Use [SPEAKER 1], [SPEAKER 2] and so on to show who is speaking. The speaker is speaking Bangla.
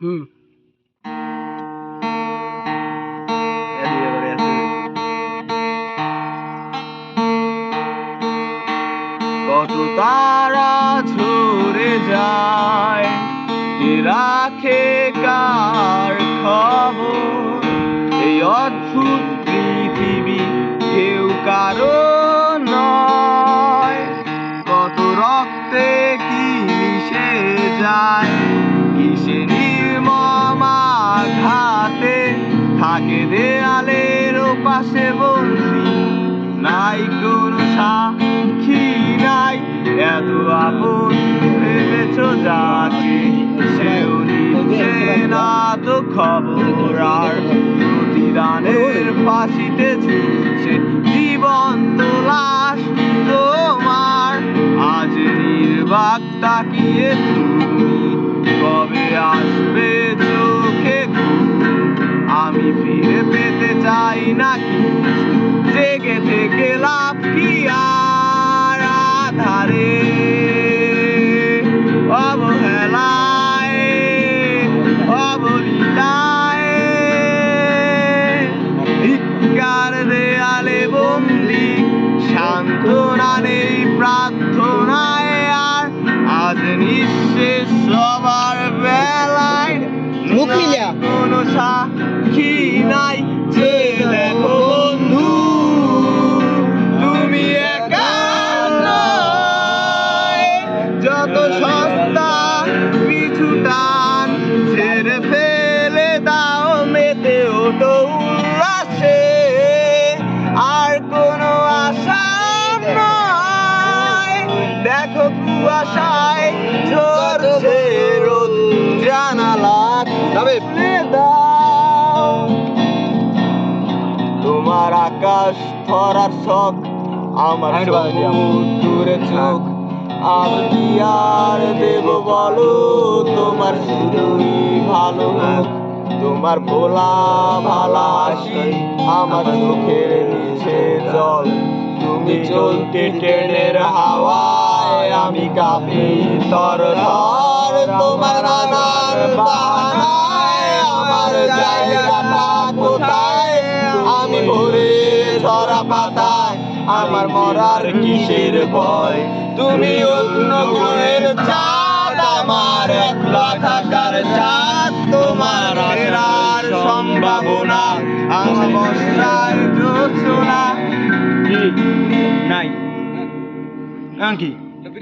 [SPEAKER 1] হুম।
[SPEAKER 2] কত তারা ঝরে যায়, কে রাখে কার খবর? এই অদ্ভুত পৃথিবী কেউ কারো নয়। কত রক্তে কি মিশে যায়, কিসে নির্মম আঘাতে থাকে দেয়ালের ওপাশে বন্দি। নাই কোনো সাক্ষী নাই, এত আপন ভেবেছ যাকে, সেও নিচ্ছে না তো খবর। আর প্রতিদানের ফাঁসিতে ঝুলছে জীবন্ত লাশ তোমার। আজ নির্বাক তাকিয়ে তুমি কবে আসবে চোখে ঘুম? আমি ফিরে পেতে চাই না কিছু, জেগে থেকে লাভ কি আর? আধারে অবহেলায় অবলীলায় ভিক্ষার দেয়ালে বন্দি, সান্ত্বনা নেই প্রার্থনায় আর। আজ নিঃশেষ সবার বেলায় কোনো সাক্ষী নাই, যে দেখো বন্ধু তুমি একা নয়। যত সস্তা পিছু টান ছেড়ে ফেলে দাও, মেতে ওঠো উল্লাসে। আর কোনো আশা নয়, দেখো কুয়াশায় ঝরছে রোদ, জানালা খুলে দাও। তোমার আকাশ ধরার শখ, আমার দূরে চোখ। আমি কি আর দেব বলো, তোমার শুধুই ভালো হোক। তোমার ভোলা ভালা হাসি আমার চোখের নিচে জল। তুমি চলতে ট্রেনের হাওয়ায়, আমি কাঁপি তর তর। তোমার নানার বাহানায় আমার জায়গাটা কোথায়? আমি ভরে ঝরা পাতায়, আমার মরার কিসের ভয়? তুমি অন্য গ্রহের চাঁদ, আমার একলা থাকার চাঁদ। তোমার ফেরার সম্ভাবনা আমার বর্ষায় জোছনা নাই। কি